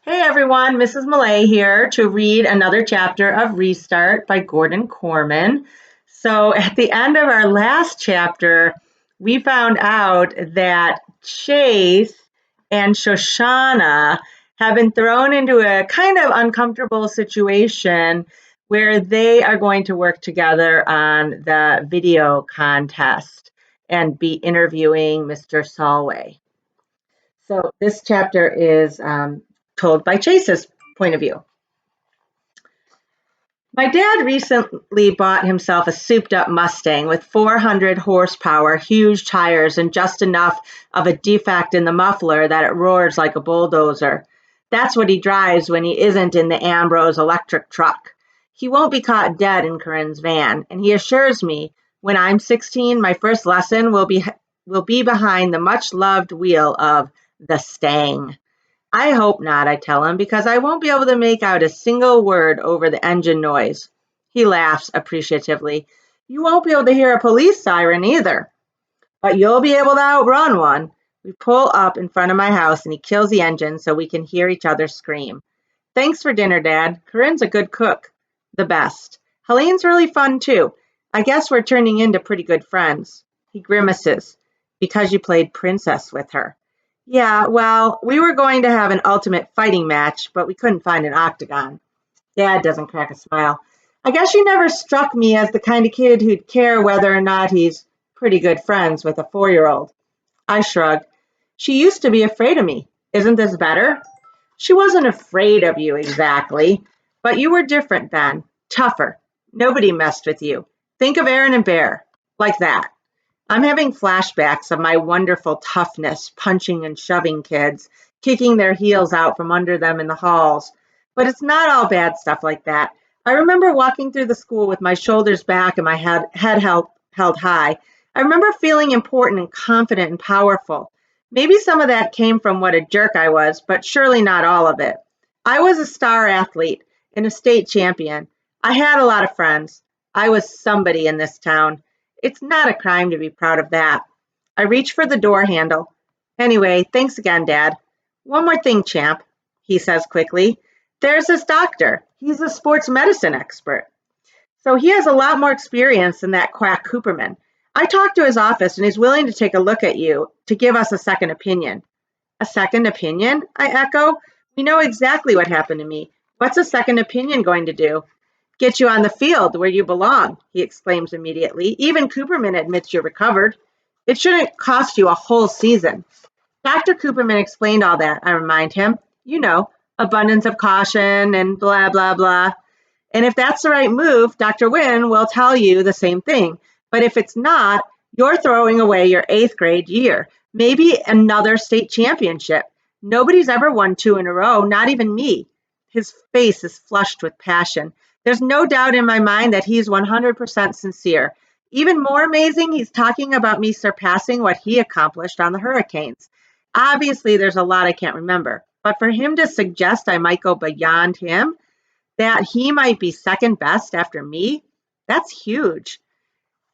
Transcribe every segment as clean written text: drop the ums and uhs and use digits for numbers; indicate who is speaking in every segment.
Speaker 1: Hey everyone, Mrs. Millay here to read another chapter of Restart by Gordon Korman. So, at the end of our last chapter, we found out that Chase and Shoshana have been thrown into a kind of uncomfortable situation where they are going to work together on the video contest and be interviewing Mr. Solway. So this chapter is told by Chase's point of view. My dad recently bought himself a souped up Mustang with 400 horsepower, huge tires, and just enough of a defect in the muffler that it roars like a bulldozer. That's what he drives when he isn't in the Ambrose electric truck. He won't be caught dead in Corinne's van, and he assures me when I'm 16, my first lesson will be behind the much loved wheel of the Stang. I hope not, I tell him, because I won't be able to make out a single word over the engine noise. He laughs appreciatively. You won't be able to hear a police siren either, but you'll be able to outrun one. We pull up in front of my house and he kills the engine so we can hear each other scream. Thanks for dinner, Dad. Corinne's a good cook. The best. Helene's really fun, too. I guess we're turning into pretty good friends. He grimaces. Because you played princess with her. Yeah, well, we were going to have an ultimate fighting match, but we couldn't find an octagon. Dad doesn't crack a smile. I guess you never struck me as the kind of kid who'd care whether or not he's pretty good friends with a 4-year-old. I shrug. She used to be afraid of me. Isn't this better? She wasn't afraid of you exactly, but you were different then, tougher. Nobody messed with you. Think of Aaron and Bear, like that. I'm having flashbacks of my wonderful toughness, punching and shoving kids, kicking their heels out from under them in the halls. But it's not all bad stuff like that. I remember walking through the school with my shoulders back and my head held high. I remember feeling important and confident and powerful. Maybe some of that came from what a jerk I was, but surely not all of it. I was a star athlete and a state champion. I had a lot of friends. I was somebody in this town. It's not a crime to be proud of that. I reach for the door handle. Anyway, thanks again, Dad. One more thing, champ, he says quickly. There's this doctor. He's a sports medicine expert. So he has a lot more experience than that quack Cooperman. I talked to his office and he's willing to take a look at you to give us a second opinion. A second opinion? I echo. We know exactly what happened to me. What's a second opinion going to do? Get you on the field where you belong, he exclaims immediately. Even Cooperman admits you're recovered. It shouldn't cost you a whole season. Dr. Cooperman explained all that, I remind him. You know, abundance of caution and blah, blah, blah. And if that's the right move, Dr. Wynne will tell you the same thing. But if it's not, you're throwing away your 8th grade year, maybe another state championship. Nobody's ever won 2 in a row, not even me. His face is flushed with passion. There's no doubt in my mind that he's 100% sincere. Even more amazing, he's talking about me surpassing what he accomplished on the Hurricanes. Obviously, there's a lot I can't remember, but for him to suggest I might go beyond him, that he might be second best after me, that's huge.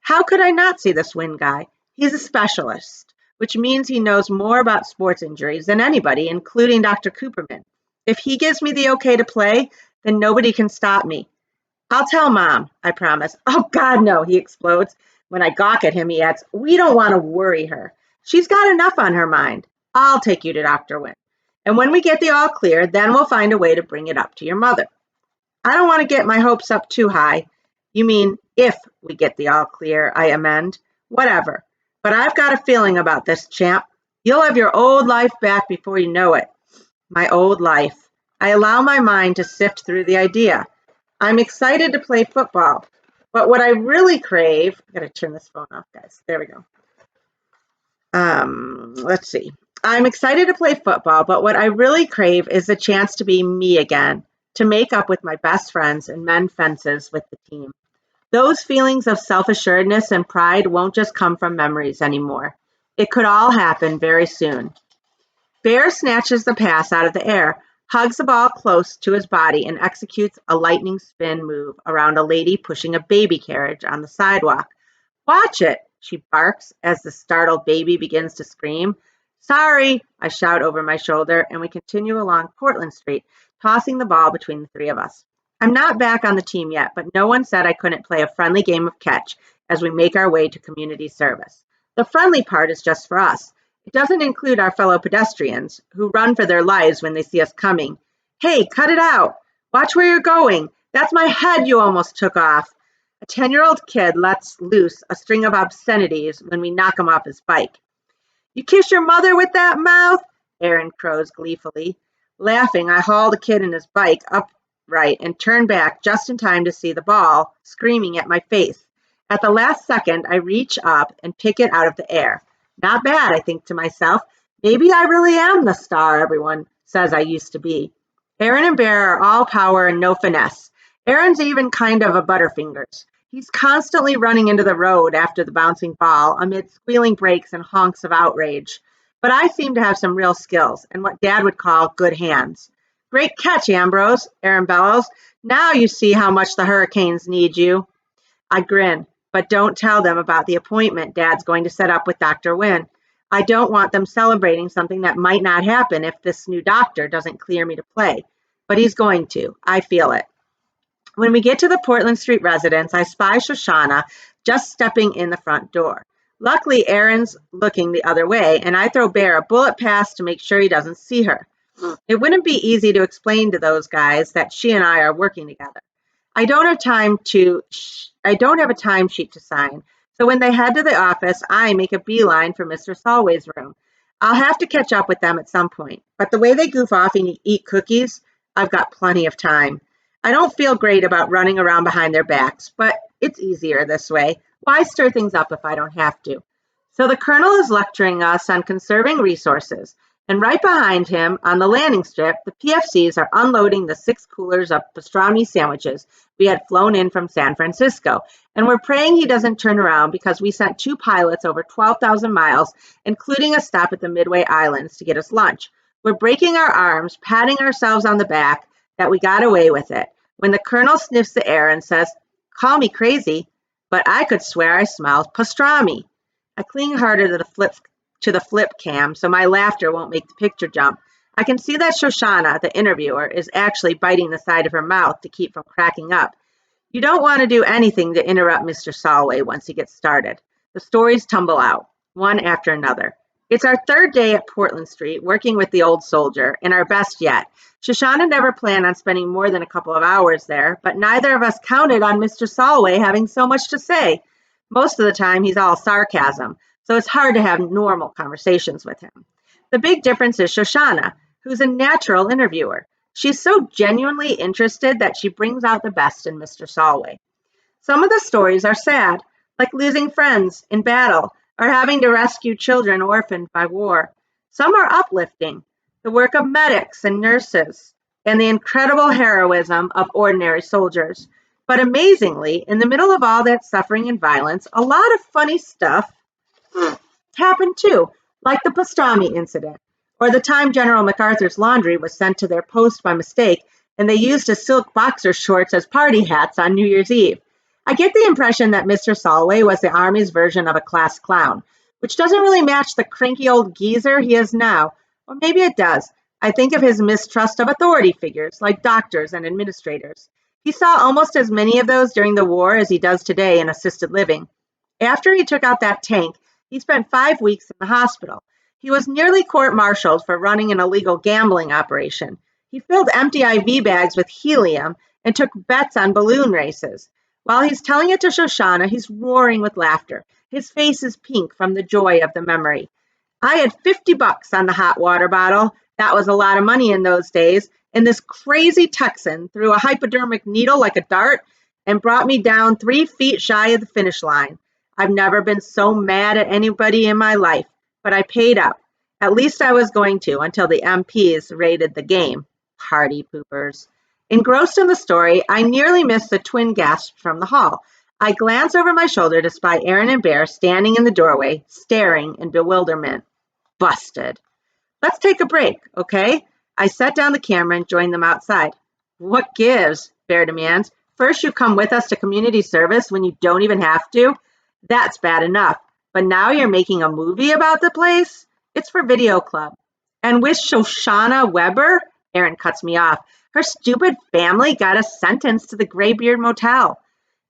Speaker 1: How could I not see this Wynn guy? He's a specialist, which means he knows more about sports injuries than anybody, including Dr. Cooperman. If he gives me the okay to play, then nobody can stop me. I'll tell Mom, I promise. Oh, God, no, he explodes. When I gawk at him, he adds, we don't want to worry her. She's got enough on her mind. I'll take you to Dr. Wynn. And when we get the all clear, then we'll find a way to bring it up to your mother. I don't want to get my hopes up too high. You mean if we get the all clear, I amend. Whatever. But I've got a feeling about this, champ. You'll have your old life back before you know it. My old life. I allow my mind to sift through the idea. I'm excited to play football, but what I really crave, I gotta turn this phone off, guys. There we go. Let's see. I'm excited to play football, but what I really crave is the chance to be me again, to make up with my best friends and mend fences with the team. Those feelings of self-assuredness and pride won't just come from memories anymore. It could all happen very soon. Bear snatches the pass out of the air, hugs the ball close to his body, and executes a lightning spin move around a lady pushing a baby carriage on the sidewalk. Watch it, she barks as the startled baby begins to scream. Sorry, I shout over my shoulder, and we continue along Portland Street, tossing the ball between the three of us. I'm not back on the team yet, but no one said I couldn't play a friendly game of catch as we make our way to community service. The friendly part is just for us. It doesn't include our fellow pedestrians, who run for their lives when they see us coming. Hey, cut it out! Watch where you're going! That's my head you almost took off! A 10-year-old kid lets loose a string of obscenities when we knock him off his bike. You kiss your mother with that mouth? Aaron crows gleefully. Laughing, I haul the kid and his bike upright and turn back just in time to see the ball screaming at my face. At the last second, I reach up and pick it out of the air. Not bad, I think to myself. Maybe I really am the star everyone says I used to be. Aaron and Bear are all power and no finesse. Aaron's even kind of a Butterfingers. He's constantly running into the road after the bouncing ball amid squealing brakes and honks of outrage. But I seem to have some real skills and what Dad would call good hands. Great catch, Ambrose, Aaron bellows. Now you see how much the Hurricanes need you. I grin, but don't tell them about the appointment Dad's going to set up with Dr. Wynne. I don't want them celebrating something that might not happen if this new doctor doesn't clear me to play. But he's going to. I feel it. When we get to the Portland Street residence, I spy Shoshana just stepping in the front door. Luckily, Aaron's looking the other way, and I throw Bear a bullet pass to make sure he doesn't see her. It wouldn't be easy to explain to those guys that she and I are working together. I don't have a timesheet to sign, so when they head to the office, I make a beeline for Mr. Solway's room. I'll have to catch up with them at some point, but the way they goof off and eat cookies, I've got plenty of time. I don't feel great about running around behind their backs, but it's easier this way. Why stir things up if I don't have to? So the Colonel is lecturing us on conserving resources, and right behind him, on the landing strip, the PFCs are unloading the 6 coolers of pastrami sandwiches we had flown in from San Francisco, and we're praying he doesn't turn around because we sent 2 pilots over 12,000 miles, including a stop at the Midway Islands to get us lunch. We're breaking our arms, patting ourselves on the back, that we got away with it, when the Colonel sniffs the air and says, "Call me crazy, but I could swear I smell pastrami." I cling harder to the flip cam so my laughter won't make the picture jump. I can see that Shoshana, the interviewer, is actually biting the side of her mouth to keep from cracking up. You don't want to do anything to interrupt Mr. Solway once he gets started. The stories tumble out, one after another. It's our 3rd day at Portland Street, working with the old soldier, and our best yet. Shoshana never planned on spending more than a couple of hours there, but neither of us counted on Mr. Solway having so much to say. Most of the time, he's all sarcasm, so it's hard to have normal conversations with him. The big difference is Shoshana, who's a natural interviewer. She's so genuinely interested that she brings out the best in Mr. Solway. Some of the stories are sad, like losing friends in battle or having to rescue children orphaned by war. Some are uplifting, the work of medics and nurses, and the incredible heroism of ordinary soldiers. But amazingly, in the middle of all that suffering and violence, a lot of funny stuff happened too, like the pastrami incident, or the time General MacArthur's laundry was sent to their post by mistake and they used his silk boxer shorts as party hats on New Year's Eve. I get the impression that Mr. Solway was the Army's version of a class clown, which doesn't really match the cranky old geezer he is now. Or maybe it does. I think of his mistrust of authority figures, like doctors and administrators. He saw almost as many of those during the war as he does today in assisted living. After he took out that tank, he spent 5 weeks in the hospital. He was nearly court-martialed for running an illegal gambling operation. He filled empty IV bags with helium and took bets on balloon races. While he's telling it to Shoshana, he's roaring with laughter. His face is pink from the joy of the memory. I had $50 on the hot water bottle. That was a lot of money in those days. And this crazy Texan threw a hypodermic needle like a dart and brought me down 3 feet shy of the finish line. I've never been so mad at anybody in my life, but I paid up. At least I was going to until the MPs raided the game. Party poopers. Engrossed in the story, I nearly missed the twin gasps from the hall. I glance over my shoulder to spy Aaron and Bear standing in the doorway, staring in bewilderment. Busted. Let's take a break, okay? I set down the camera and joined them outside. What gives? Bear demands. First you come with us to community service when you don't even have to? That's bad enough. But now you're making a movie about the place? It's for video club. And with Shoshana Weber, Aaron cuts me off. Her stupid family got us sentenced to the Graybeard Motel.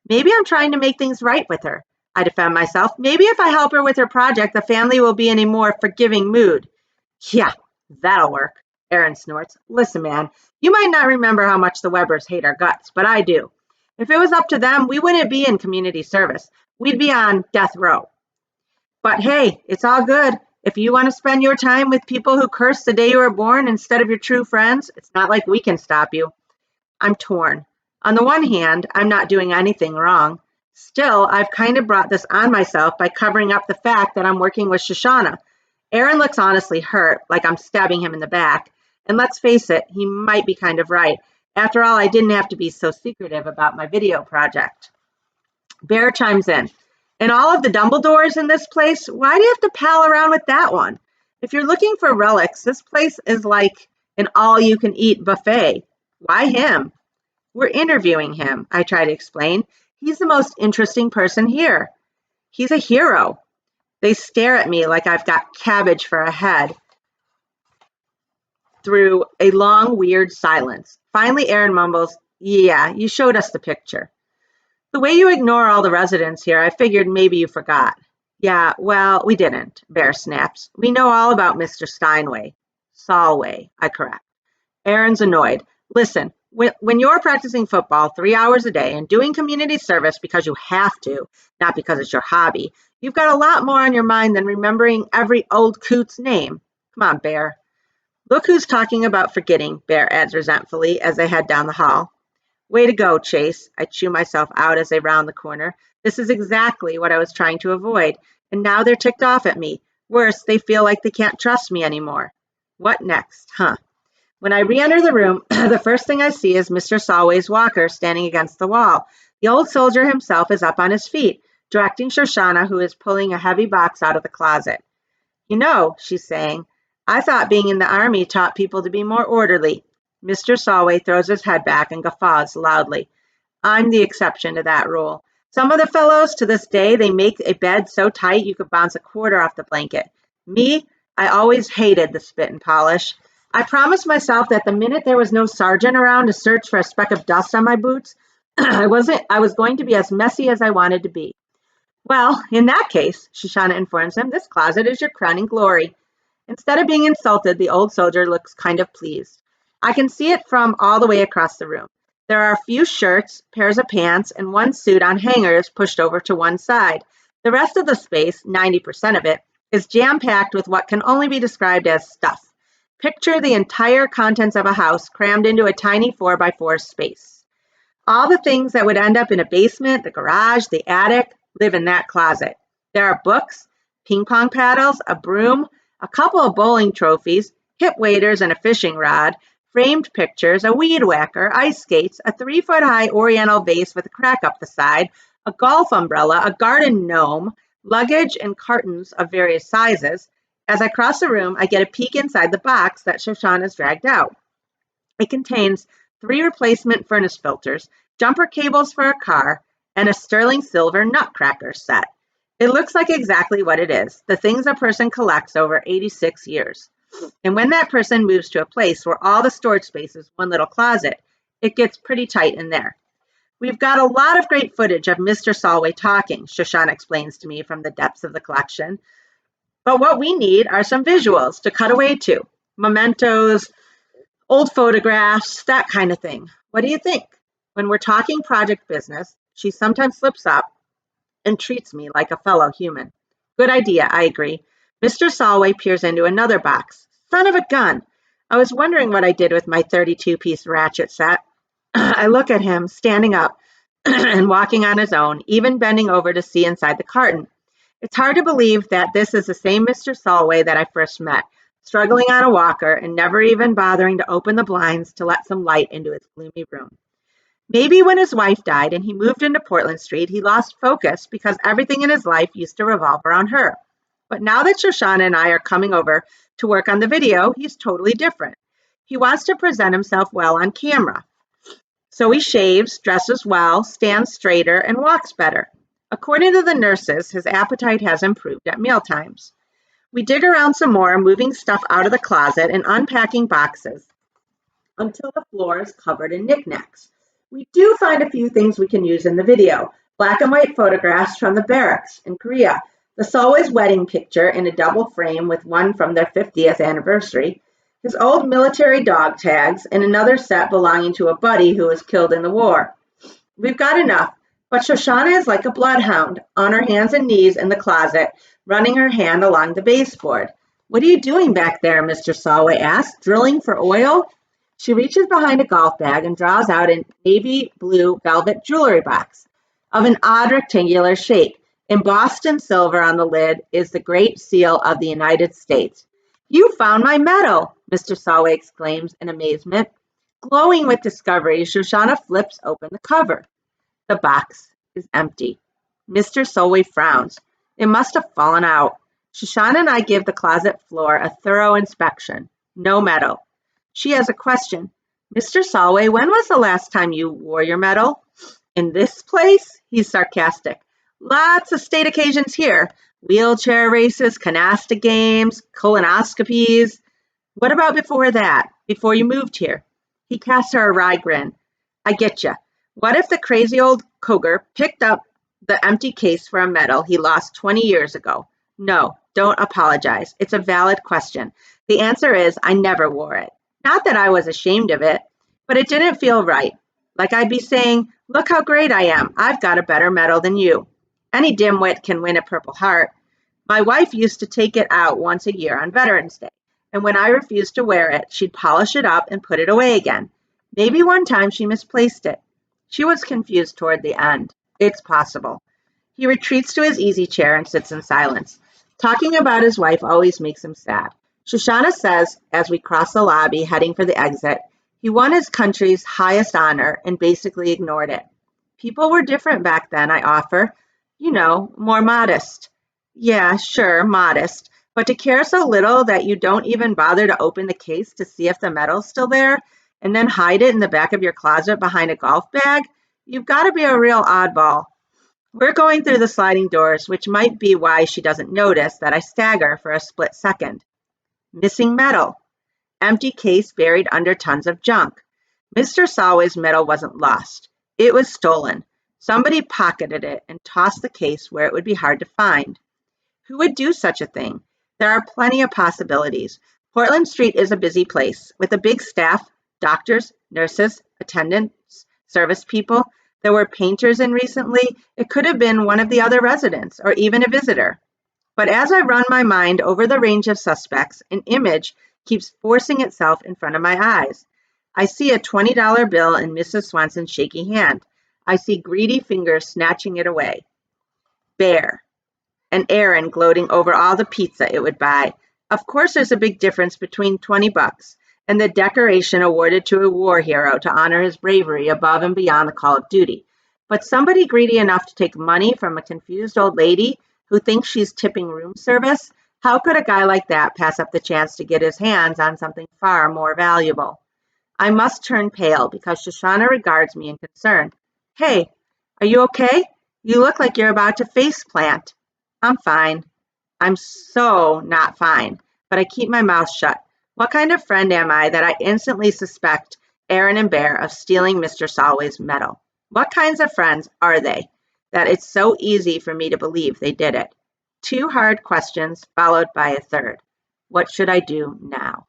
Speaker 1: Maybe I'm trying to make things right with her. I defend myself. Maybe if I help her with her project, the family will be in a more forgiving mood. Yeah, that'll work. Aaron snorts. Listen, man, you might not remember how much the Webbers hate our guts, but I do. If it was up to them, we wouldn't be in community service. We'd be on death row. But hey, it's all good. If you want to spend your time with people who curse the day you were born instead of your true friends, it's not like we can stop you. I'm torn. On the one hand, I'm not doing anything wrong. Still, I've kind of brought this on myself by covering up the fact that I'm working with Shoshana. Aaron looks honestly hurt, like I'm stabbing him in the back. And let's face it, he might be kind of right. After all, I didn't have to be so secretive about my video project. Bear chimes in. And all of the Dumbledores in this place, why do you have to pal around with that one? If you're looking for relics, this place is like an all-you-can-eat buffet. Why him? We're interviewing him, I try to explain. He's the most interesting person here. He's a hero. They stare at me like I've got cabbage for a head through a long, weird silence. Finally, Aaron mumbles, yeah, you showed us the picture. The way you ignore all the residents here, I figured maybe you forgot. Yeah, well, we didn't, Bear snaps. We know all about Mr. Steinway. Solway, I correct. Aaron's annoyed. Listen, when you're practicing football 3 hours a day and doing community service because you have to, not because it's your hobby, you've got a lot more on your mind than remembering every old coot's name. Come on, Bear. Look who's talking about forgetting, Bear adds resentfully as they head down the hall. Way to go, Chase. I chew myself out as they round the corner. This is exactly what I was trying to avoid, and now they're ticked off at me. Worse, they feel like they can't trust me anymore. What next, huh? When I re-enter the room, the first thing I see is Mr. Solway's walker standing against the wall. The old soldier himself is up on his feet, directing Shoshana, who is pulling a heavy box out of the closet. You know, she's saying, I thought being in the army taught people to be more orderly. Mr. Solway throws his head back and guffaws loudly. I'm the exception to that rule. Some of the fellows, to this day, they make a bed so tight you could bounce a quarter off the blanket. Me, I always hated the spit and polish. I promised myself that the minute there was no sergeant around to search for a speck of dust on my boots, I was going to be as messy as I wanted to be. Well, in that case, Shoshana informs him, this closet is your crowning glory. Instead of being insulted, the old soldier looks kind of pleased. I can see it from all the way across the room. There are a few shirts, pairs of pants, and one suit on hangers pushed over to one side. The rest of the space, 90% of it, is jam-packed with what can only be described as stuff. Picture the entire contents of a house crammed into a tiny 4x4 space. All the things that would end up in a basement, the garage, the attic, live in that closet. There are books, ping pong paddles, a broom, a couple of bowling trophies, hip waders and a fishing rod, framed pictures, a weed whacker, ice skates, a 3-foot-high oriental vase with a crack up the side, a golf umbrella, a garden gnome, luggage and cartons of various sizes. As I cross the room, I get a peek inside the box that Shoshana's dragged out. It contains 3 replacement furnace filters, jumper cables for a car, and a sterling silver nutcracker set. It looks like exactly what it is, the things a person collects over 86 years. And when that person moves to a place where all the storage space is one little closet, it gets pretty tight in there. We've got a lot of great footage of Mr. Solway talking, Shoshana explains to me from the depths of the collection. But what we need are some visuals to cut away to. Mementos, old photographs, that kind of thing. What do you think? When we're talking project business, she sometimes slips up and treats me like a fellow human. Good idea, I agree. Mr. Solway peers into another box. Son of a gun! I was wondering what I did with my 32-piece ratchet set. I look at him, standing up and walking on his own, even bending over to see inside the carton. It's hard to believe that this is the same Mr. Solway that I first met, struggling on a walker and never even bothering to open the blinds to let some light into his gloomy room. Maybe when his wife died and he moved into Portland Street, he lost focus because everything in his life used to revolve around her. But now that Shoshana and I are coming over to work on the video, he's totally different. He wants to present himself well on camera. So he shaves, dresses well, stands straighter, and walks better. According to the nurses, his appetite has improved at mealtimes. We dig around some more, moving stuff out of the closet and unpacking boxes until the floor is covered in knickknacks. We do find a few things we can use in the video. Black and white photographs from the barracks in Korea, the Solway's wedding picture in a double frame with one from their 50th anniversary, his old military dog tags, and another set belonging to a buddy who was killed in the war. We've got enough, but Shoshana is like a bloodhound, on her hands and knees in the closet, running her hand along the baseboard. What are you doing back there? Mr. Solway asked. Drilling for oil? She reaches behind a golf bag and draws out a navy blue velvet jewelry box of an odd rectangular shape. Embossed in silver on the lid is the Great Seal of the United States. You found my medal, Mr. Solway exclaims in amazement. Glowing with discovery, Shoshana flips open the cover. The box is empty. Mr. Solway frowns. It must have fallen out. Shoshana and I give the closet floor a thorough inspection. No medal. She has a question. Mr. Solway, when was the last time you wore your medal? In this place? He's sarcastic. Lots of state occasions here. Wheelchair races, canasta games, colonoscopies. What about before that? Before you moved here? He casts her a wry grin. I get you. What if the crazy old cougar picked up the empty case for a medal he lost 20 years ago? No, don't apologize. It's a valid question. The answer is I never wore it. Not that I was ashamed of it, but it didn't feel right. Like I'd be saying, look how great I am. I've got a better medal than you. Any dimwit can win a Purple Heart. My wife used to take it out once a year on Veterans Day, and when I refused to wear it, she'd polish it up and put it away again. Maybe one time she misplaced it. She was confused toward the end. It's possible. He retreats to his easy chair and sits in silence. Talking about his wife always makes him sad. Shoshana says, as we cross the lobby heading for the exit, he won his country's highest honor and basically ignored it. People were different back then, I offer. You know, more modest. Yeah, sure, modest. But to care so little that you don't even bother to open the case to see if the medal's still there, and then hide it in the back of your closet behind a golf bag, you've got to be a real oddball. We're going through the sliding doors, which might be why she doesn't notice that I stagger for a split second. Missing medal. Empty case buried under tons of junk. Mr. Solway's medal wasn't lost. It was stolen. Somebody pocketed it and tossed the case where it would be hard to find. Who would do such a thing? There are plenty of possibilities. Portland Street is a busy place, with a big staff, doctors, nurses, attendants, service people. There were painters in recently. It could have been one of the other residents, or even a visitor. But as I run my mind over the range of suspects, an image keeps forcing itself in front of my eyes. I see a $20 bill in Mrs. Swanson's shaky hand. I see greedy fingers snatching it away. Bear. And Aaron gloating over all the pizza it would buy. Of course there's a big difference between $20 and the decoration awarded to a war hero to honor his bravery above and beyond the call of duty. But somebody greedy enough to take money from a confused old lady who thinks she's tipping room service, how could a guy like that pass up the chance to get his hands on something far more valuable? I must turn pale because Shoshana regards me in concern. Hey, are you okay? You look like you're about to face plant. I'm fine. I'm so not fine, but I keep my mouth shut. What kind of friend am I that I instantly suspect Aaron and Bear of stealing Mr. Solway's medal? What kinds of friends are they that it's so easy for me to believe they did it? Two hard questions followed by a third. What should I do now?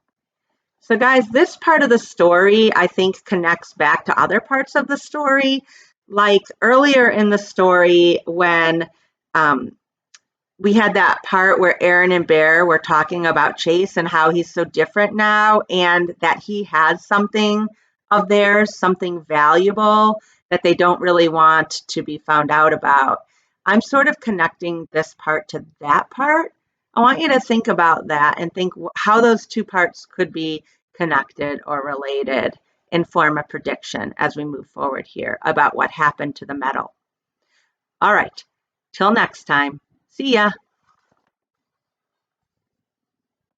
Speaker 1: So guys, this part of the story I think connects back to other parts of the story. Like earlier in the story when we had that part where Aaron and Bear were talking about Chase and how he's so different now and that he has something of theirs, something valuable that they don't really want to be found out about. I'm sort of connecting this part to that part. I want you to think about that and think how those two parts could be connected or related and form a prediction as we move forward here about what happened to the medal. All right, till next time. See ya.